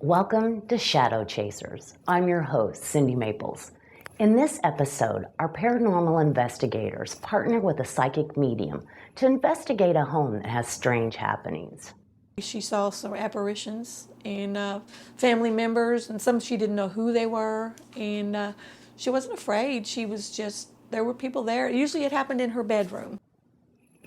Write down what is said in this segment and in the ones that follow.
Welcome to Shadow Chasers. I'm your host, Cindy Maples. In this episode, our paranormal investigators partner with a psychic medium to investigate a home that has strange happenings. She saw some apparitions and family members, and some she didn't know who they were, and she wasn't afraid. She was just, there were people there. Usually it happened in her bedroom.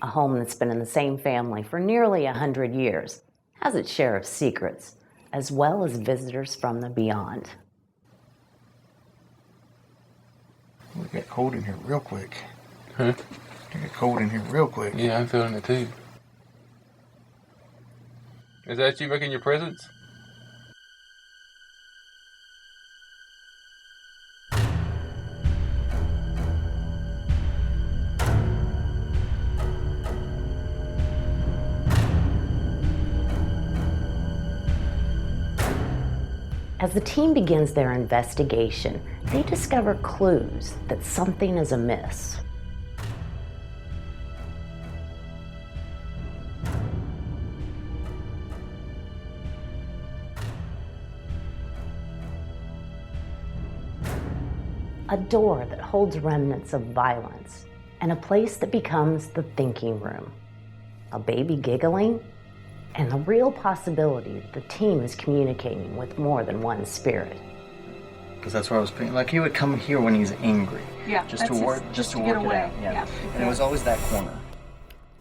A home that's been in the same family for nearly 100 years has its share of secrets, as well as visitors from the beyond. We got cold in here real quick. Huh? We got cold in here real quick. Yeah, I'm feeling it too. Is that you making your presence? As the team begins their investigation, they discover clues that something is amiss. A door that holds remnants of violence, and a place that becomes the thinking room. A baby giggling, and the real possibility that the team is communicating with more than one spirit. Because that's where I was putting, like he would come here when he's angry. Yeah, just to work get away. it out. Yeah. And it was always that corner.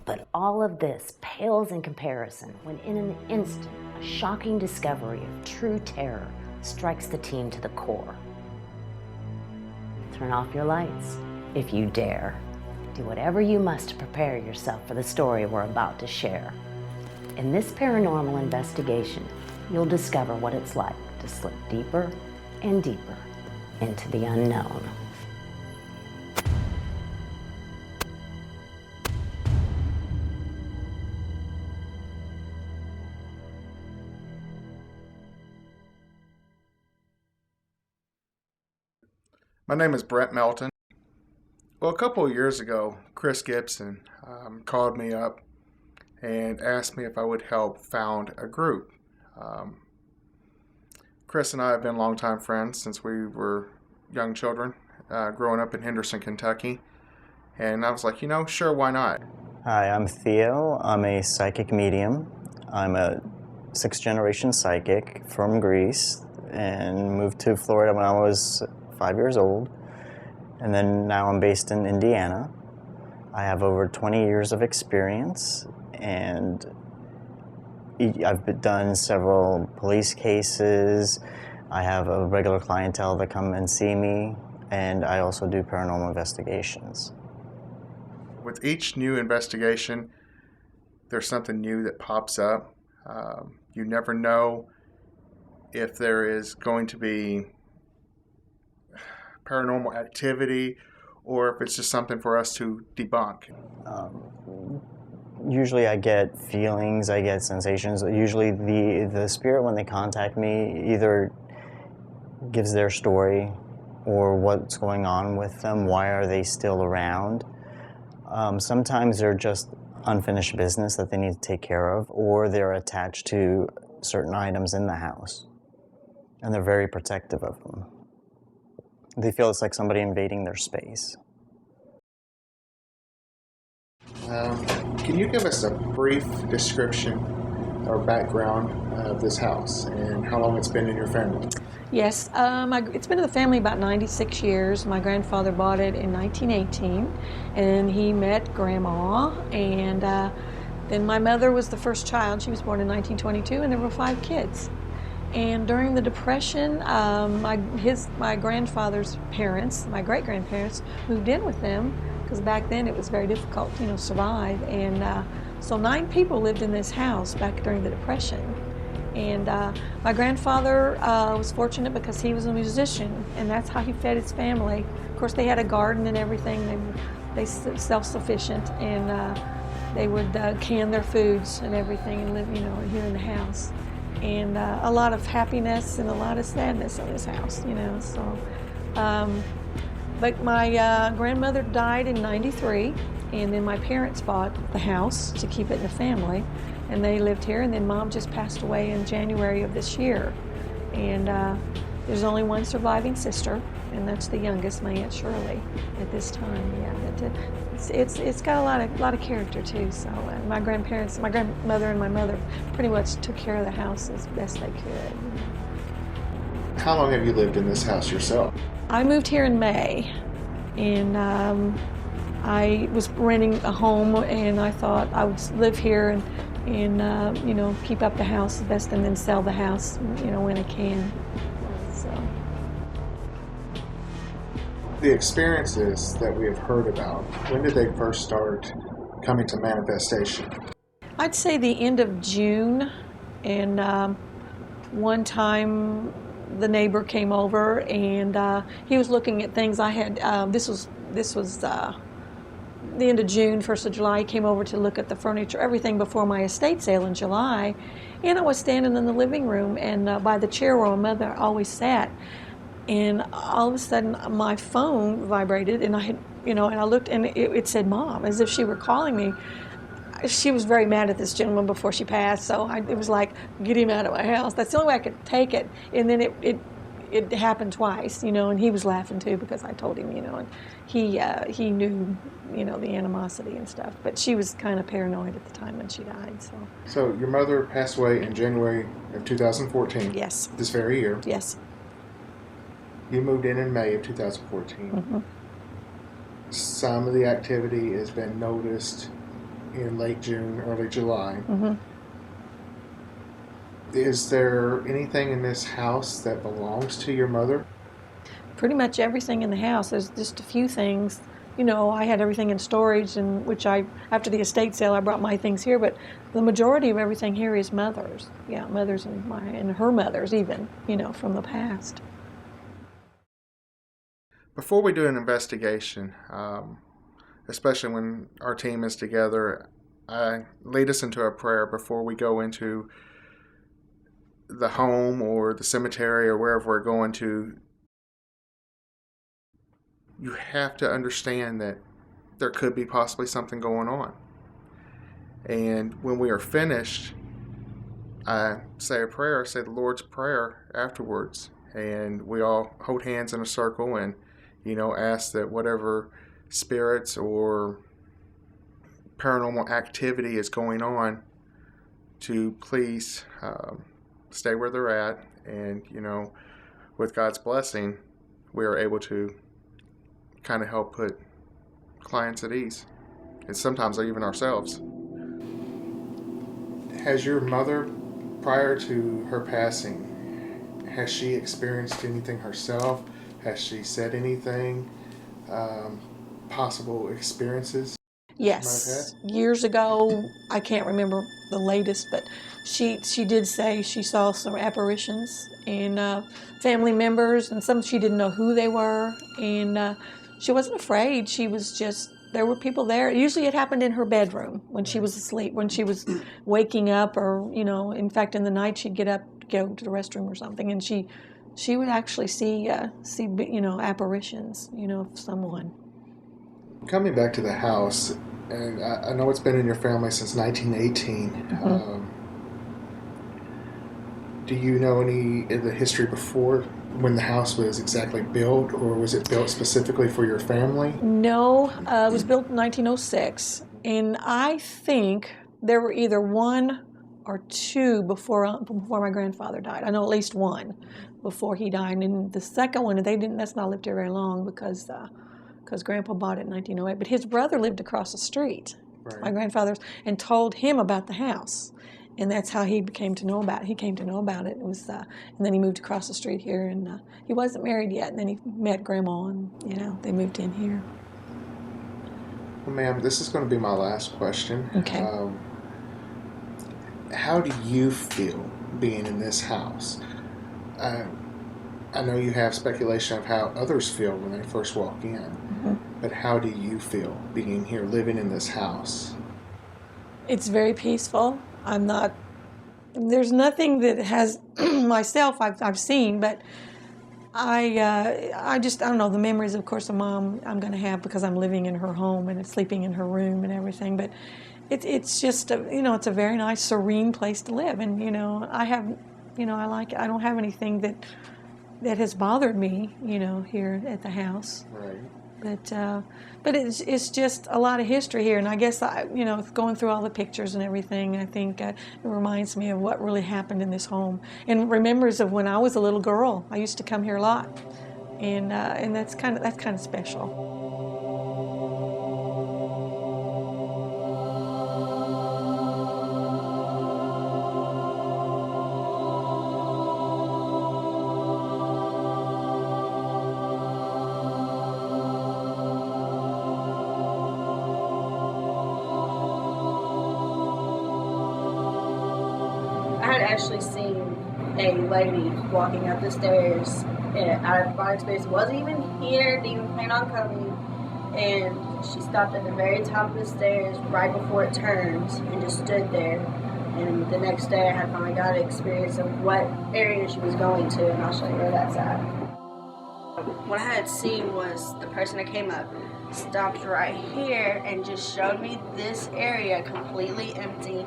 But all of this pales in comparison when in an instant, a shocking discovery of true terror strikes the team to the core. Turn off your lights, if you dare. Do whatever you must to prepare yourself for the story we're about to share. In this paranormal investigation, you'll discover what it's like to slip deeper and deeper into the unknown. My name is Brett Melton. Well, a couple of years ago, Chris Gibson called me up and asked me if I would help found a group. Chris and I have been longtime friends since we were young children, growing up in Henderson, Kentucky. And I was like, sure, why not? Hi, I'm Theo. I'm a psychic medium. I'm a sixth-generation psychic from Greece and moved to Florida when I was 5 years old. And then now I'm based in Indiana. I have over 20 years of experience, and I've done several police cases. I have a regular clientele that come and see me, and I also do paranormal investigations. With each new investigation, there's something new that pops up. You never know if there is going to be paranormal activity or if it's just something for us to debunk. Usually I get feelings, I get sensations. Usually the spirit, when they contact me, either gives their story or what's going on with them, why are they still around. Sometimes they're just unfinished business that they need to take care of, or they're attached to certain items in the house, and they're very protective of them. They feel it's like somebody invading their space. Can you give us a brief description or background of this house and how long it's been in your family? Yes, it's been in the family about 96 years. My grandfather bought it in 1918, and he met Grandma, and then my mother was the first child. She was born in 1922, and there were 5 kids. And during the Depression, my grandfather's parents, my great-grandparents, moved in with them, because back then it was very difficult, to survive. And so 9 people lived in this house back during the Depression. And my grandfather was fortunate because he was a musician, and that's how he fed his family. Of course, they had a garden and everything. They self-sufficient, and they would can their foods and everything and live, here in the house. And a lot of happiness and a lot of sadness in this house, so. But my grandmother died in '93, and then my parents bought the house to keep it in the family, and they lived here, and then Mom just passed away in January of this year. And there's only one surviving sister, and that's the youngest, my Aunt Shirley, at this time. Yeah, but it's got a lot of character too. So my grandparents, my grandmother and my mother pretty much took care of the house as best they could. How long have you lived in this house yourself? I moved here in May, and I was renting a home, and I thought I would live here and you know, keep up the house the best, and then sell the house, you know, when I can. So The experiences that we have heard about, when did they first start coming to manifestation? I'd say the end of June, and one time the neighbor came over, and he was looking at things I had. This was the end of June, 1st of July. He came over to look at the furniture, everything before my estate sale in July, and I was standing in the living room and by the chair where my mother always sat, and all of a sudden my phone vibrated, and I had, you know, and I looked, and it said "Mom," as if she were calling me. She was very mad at this gentleman before she passed, so it was like, get him out of my house. That's the only way I could take it. And then it happened twice, you know, and he was laughing too because I told him, you know, and he knew, you know, the animosity and stuff. But she was kind of paranoid at the time when she died. So your mother passed away in January of 2014. Yes. This very year. Yes. You moved in May of 2014. Mm-hmm. Some of the activity has been noticed in late June, early July. Mm-hmm. Is there anything in this house that belongs to your mother? Pretty much everything in the house. There's just a few things. You know, I had everything in storage, and which after the estate sale, I brought my things here. But the majority of everything here is mother's. Yeah, mother's and her mother's even. You know, from the past. Before we do an investigation, especially when our team is together, lead us into a prayer before we go into the home or the cemetery or wherever we're going to. You have to understand that there could be possibly something going on. And when we are finished, I say a prayer, say the Lord's Prayer afterwards, and we all hold hands in a circle and, you know, ask that whatever spirits or paranormal activity is going on to please stay where they're at, and, you know, with God's blessing, we are able to kind of help put clients at ease, and sometimes even ourselves. Has your mother, prior to her passing, has she experienced anything herself? Has she said anything? Possible experiences? Yes. Years ago, I can't remember the latest, but she did say she saw some apparitions and family members, and some she didn't know who they were, and she wasn't afraid. She was just, there were people there. Usually it happened in her bedroom when she was asleep, when she was waking up, or, you know, in fact, in the night she'd get up to go to the restroom or something, and she would actually see, you know, apparitions, you know, of someone. Coming back to the house, and I know it's been in your family since 1918. Mm-hmm. Do you know any of the history before when the house was exactly built, or was it built specifically for your family? No, it was built in 1906, and I think there were either one or two before my grandfather died. I know at least one before he died, and the second one, that's not lived here very long because Grandpa bought it in 1908. But his brother lived across the street, Right. my grandfather's, and told him about the house, and that's how he came to know about it. He came to know about it. It was, and then he moved across the street here, and he wasn't married yet. And then he met Grandma, and you know, they moved in here. Well, ma'am, this is going to be my last question. Okay. How do you feel being in this house? I know you have speculation of how others feel when they first walk in, Mm-hmm. but how do you feel being here, living in this house? It's very peaceful. There's nothing that has, myself I've seen, but I don't know, the memories, of course, of Mom I'm going to have because I'm living in her home and sleeping in her room and everything, but it's just, you know, it's a very nice, serene place to live, and, you know, I have You know, I like it. I don't have anything that has bothered me, you know, here at the house. Right. But it's just a lot of history here, and I guess you know, going through all the pictures and everything, I think it reminds me of what really happened in this home, and remembers of when I was a little girl. I used to come here a lot, and that's kind of special. I had actually seen a lady walking up the stairs, and my experience wasn't even here, didn't even plan on coming, and she stopped at the very top of the stairs right before it turns and just stood there. And the next day I had finally got an experience of what area she was going to, and I'll show you where that's at. What I had seen was the person that came up stopped right here and just showed me this area completely empty,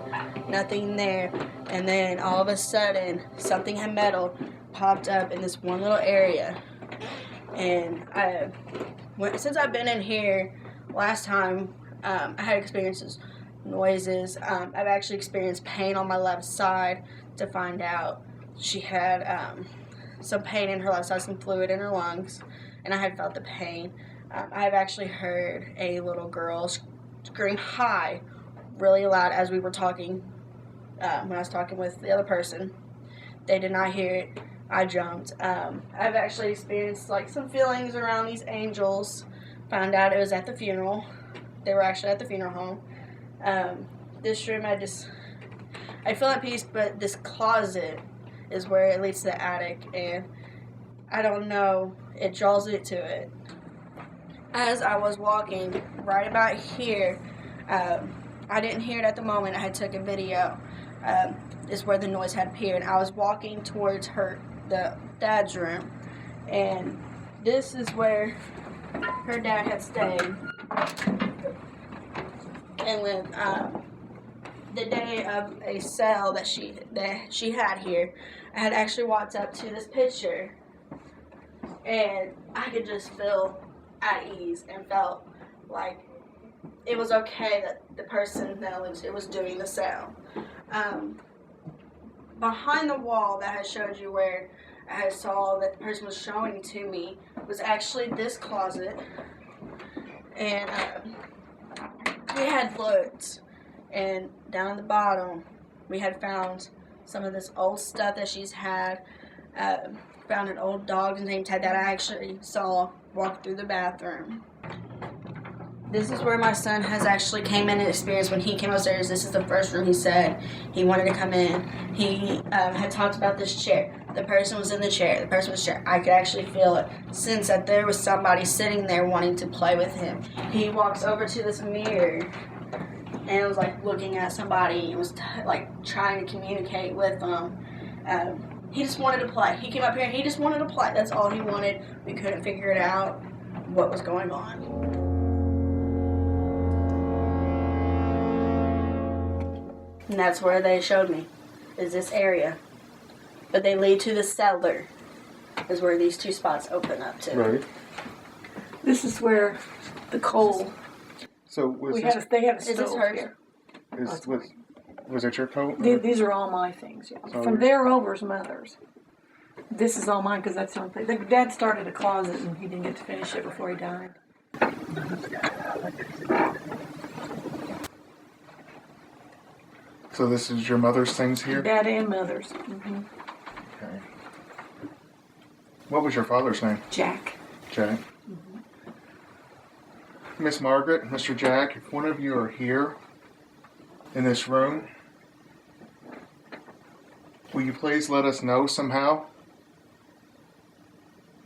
nothing there, and then all of a sudden something had metal popped up in this one little area. And since I've been in here last time, I had experiences, noises. I've actually experienced pain on my left side to find out she had some pain in her left side, some fluid in her lungs, and I had felt the pain. I've actually heard a little girl scream "hi" really loud as we were talking, when I was talking with the other person. They did not hear it. I jumped. I've actually experienced like some feelings around these angels. Found out it was at the funeral. They were actually at the funeral home. This room, I feel at peace, but this closet is where it leads to the attic, and I don't know, it draws it to it. As I was walking right about here, I didn't hear it at the moment. I had took a video. Is where the noise had appeared. I was walking towards the dad's room, and this is where her dad had stayed. And when the day of a sale that she had here, I had actually walked up to this picture, and I could just feel at ease and felt like it was okay that the person that was doing the sale. Behind the wall that I showed you where I saw that the person was showing to me was actually this closet, and we had looked, and down at the bottom we had found some of this old stuff that she's had. Found an old dog's name tag that I actually saw walk through the bathroom. This is where my son has actually came in and experienced when he came upstairs. This is the first room he said he wanted to come in. He had talked about this chair. The person was in the chair. The person was in the chair. I could actually feel it. Sense that there was somebody sitting there wanting to play with him. He walks over to this mirror and was like looking at somebody and was like trying to communicate with them. He just wanted to play. He came up here and he just wanted to play. That's all he wanted. We couldn't figure it out what was going on. And that's where they showed me, is this area. But they lead to the cellar, is where these two spots open up to. Right. This is where the coal. So They had a Is this stove hers? here. was it your coat? These are all my things. Yeah. So From there over is mother's. This is all mine because that's the only place. Dad started a closet and he didn't get to finish it before he died. So this is your mother's things here? Dad and mother's. Mm-hmm. Okay. What was your father's name? Jack. Jack. Miss Margaret, Mr. Jack, if one of you are here in this room, will you please let us know somehow?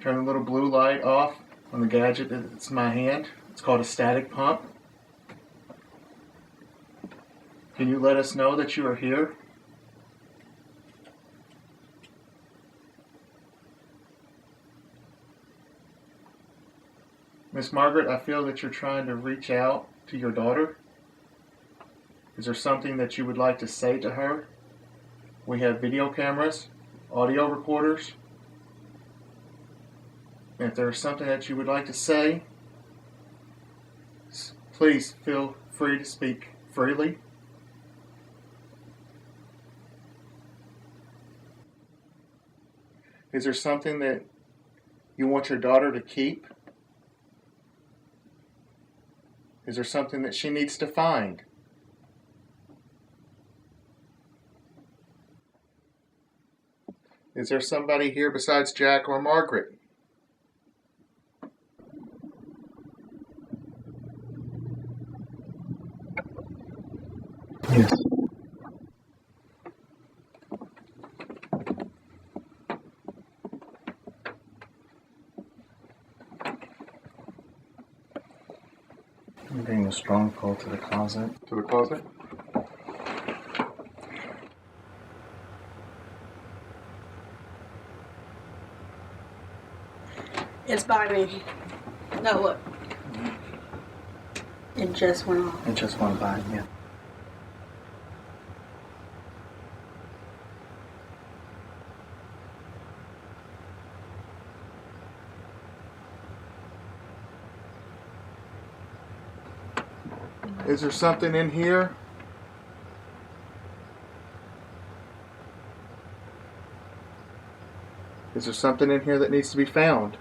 Turn the little blue light off on the gadget that's in my hand. It's called a static pump. Can you let us know that you are here? Miss Margaret, I feel that you're trying to reach out to your daughter. Is there something that you would like to say to her? We have video cameras. audio recorders. And if there's something that you would like to say, please feel free to speak freely. Is there something that you want your daughter to keep? Is there something that she needs to find? Is there somebody here besides Jack or Margaret? Yes. I'm getting a strong pull to the closet. To the closet? It's by me. No, look. It just went off. It just went by, yeah. Is there something in here? Is there something in here that needs to be found?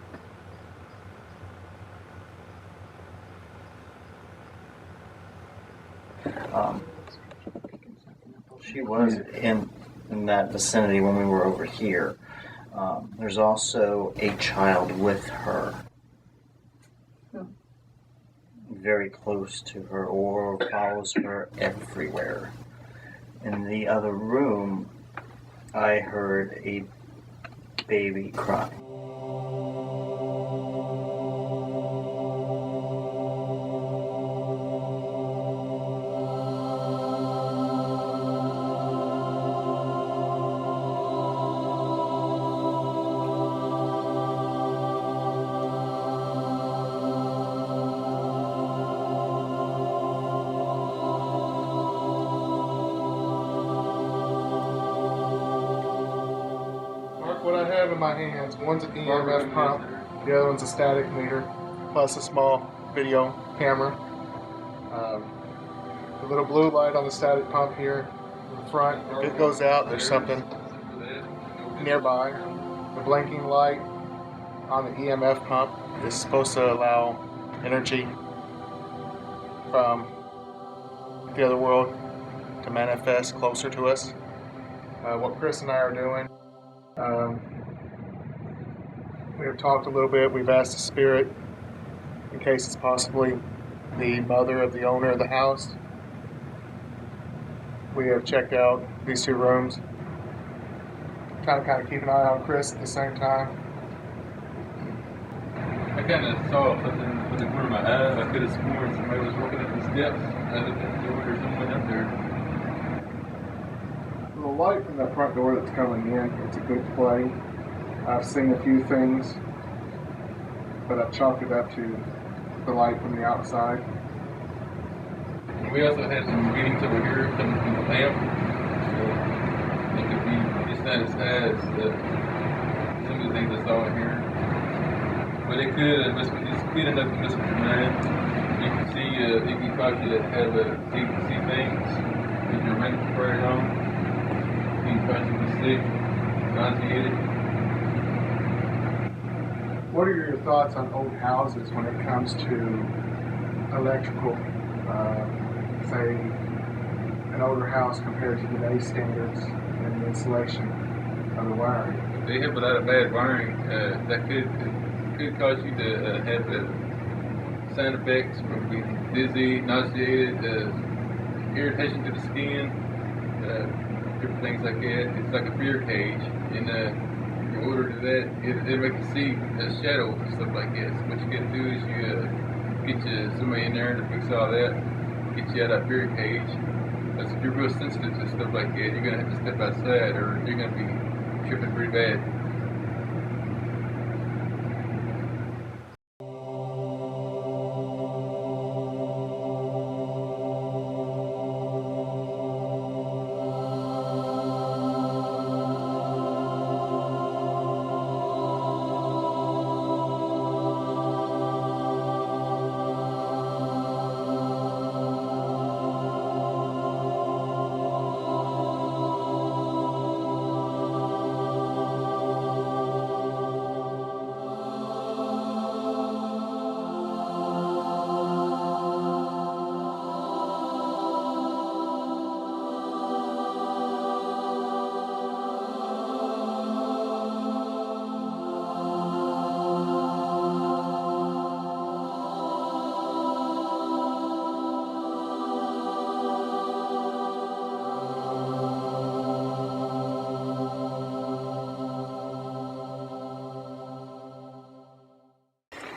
She was in that vicinity when we were over here. There's also a child with her. Very close to her, or follows her everywhere. In the other room, I heard a baby cry. Mark, what I have in my hands, one's an EMF pump, the other one's a static meter, plus a small video camera. The little blue light on the static pump here in the front, if it goes out, there's something nearby. The blinking light on the EMF pump is supposed to allow energy from the other world to manifest closer to us. What Chris and I are doing, we have talked a little bit. We've asked the spirit, in case it's possibly the mother of the owner of the house. We have checked out these two rooms, trying to kind of keep an eye on Chris at the same time. I kind of saw something with the corner of my eye. I could have sworn somebody was walking up the steps. I looked at the door, there's someone up there. The light from that front door that's coming in, it's a good play. I've seen a few things, but I've chalked it up to the light from the outside. And we also had some readings over here coming from the lamp. So it could be just not as high as some of the things I saw in here. But it could, it's clear enough to mess with your mind. You can see, it can cause you to have you can see things with your mental prayer on. You can cause you to be sick, nauseated. What are your thoughts on old houses when it comes to electrical? Say, an older house compared to today's standards and the insulation of the wiring. If they have a lot of bad wiring, that could cause you to have side effects from being dizzy, nauseated, irritation to the skin, different things like that. It's like a fear cage, and in order to that, it'll make you see shadows and stuff like that. So what you got to do is you get you somebody in there to fix all that, get you out of that fear cage. Because if you're real sensitive to stuff like that, you're gonna have to step outside, or you're gonna be tripping pretty bad.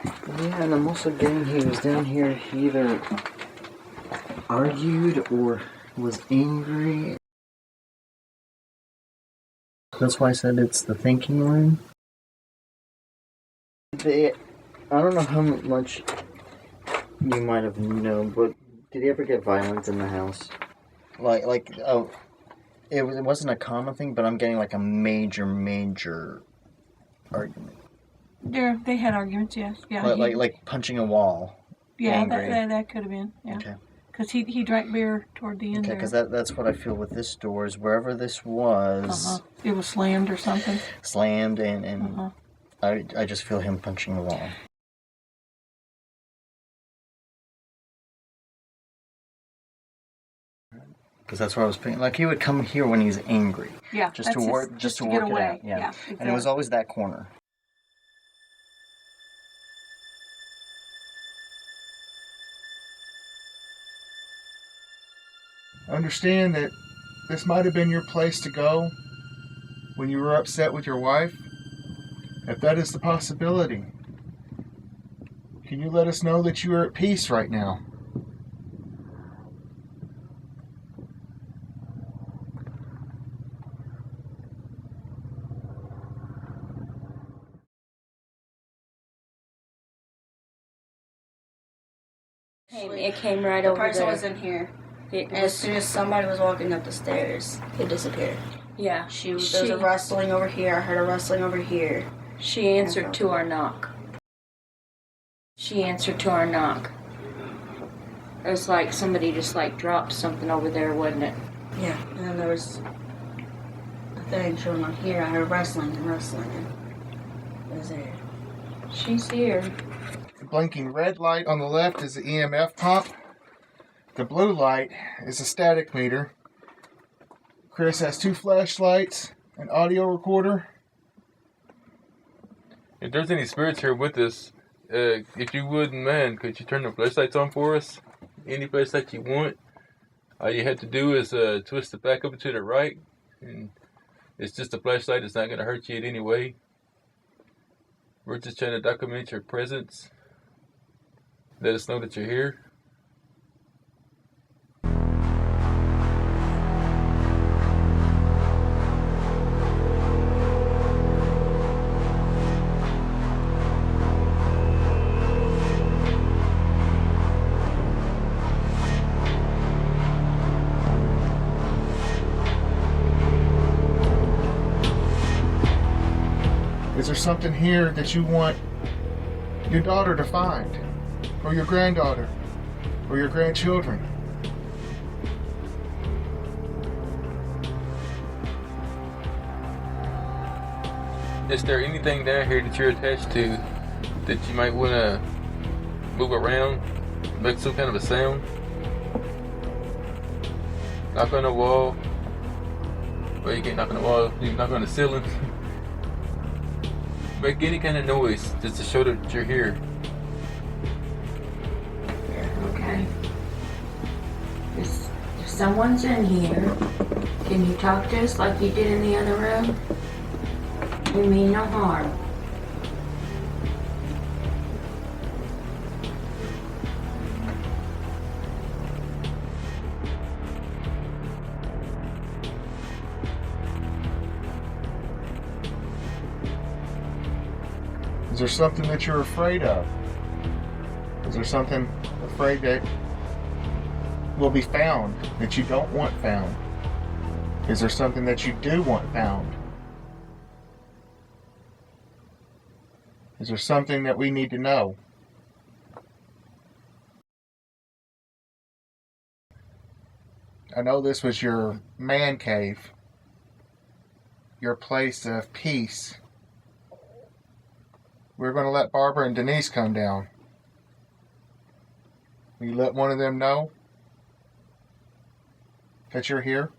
Yeah, and I'm also getting he was down here, he either argued or was angry. That's why I said it's the thinking room. I don't know how much you might have known, but did he ever get violent in the house? It wasn't a common thing, but I'm getting like a major argument. They had arguments, yes. Yeah. Like punching a wall. Yeah, angry. that could have been. Yeah. Okay. Because he drank beer toward the end. Okay, because that's what I feel with this door is wherever this was. It was slammed or something. Slammed and I just feel him punching the wall. Because that's what I was thinking. Like he would come here when he's angry. Yeah. Just to work get away. it out. Yeah. Exactly. And it was always that corner. Understand that this might have been your place to go when you were upset with your wife. If that is the possibility, can you let us know that you are at peace right now? It came right over there. The person was in here. As soon as somebody was walking up the stairs, it disappeared. Yeah. There was a rustling over here. I heard a rustling over here. She answered to our knock. It was like somebody just like dropped something over there, wasn't it? Yeah. And then there was a thing showing on here. I heard rustling. It was there. She's here. The blinking red light on the left is the EMF pump. The blue light is a static meter. Chris has 2 flashlights, an audio recorder. If there's any spirits here with us, if you wouldn't mind, could you turn the flashlights on for us? Any flashlight you want. All you have to do is twist it back up to the right, and it's just a flashlight. It's not going to hurt you in any way. We're just trying to document your presence. Let us know that you're here. Is there something here that you want your daughter to find? Or your granddaughter? Or your grandchildren? Is there anything down here that you're attached to that you might want to move around, make some kind of a sound? Knock on the wall. Well, you can't knock on the wall. You can knock on the ceiling. Make any kind of noise just to show that you're here. Okay. If someone's in here, can you talk to us like you did in the other room? We mean no harm. Is there something that you're afraid of? Is there something afraid that will be found that you don't want found? Is there something that you do want found? Is there something that we need to know? I know this was your man cave, your place of peace. We're going to let Barbara and Denise come down. Will you let one of them know that you're here?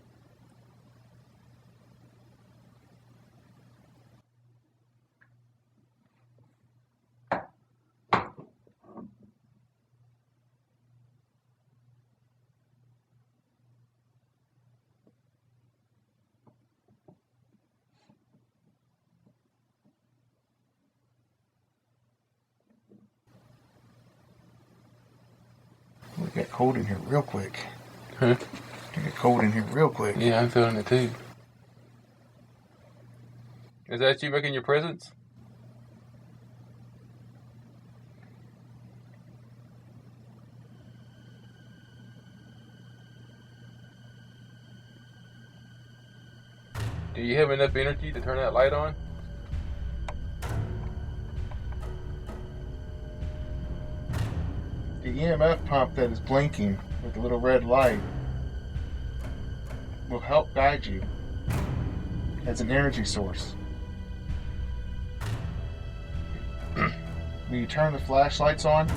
cold in here real quick. Huh? I get cold in here real quick. Yeah, I'm feeling it too. Is that you making your presence? Do you have enough energy to turn that light on? The EMF pump that is blinking with a little red light will help guide you as an energy source. When you turn the flashlights on,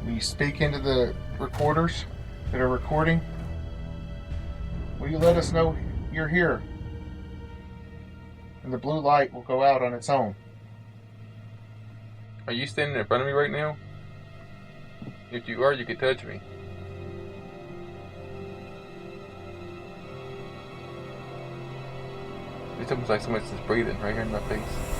when you speak into the recorders that are recording, will you let us know you're here? And the blue light will go out on its own. Are you standing in front of me right now? If you are, you can touch me. It's almost like someone's just breathing right here in my face.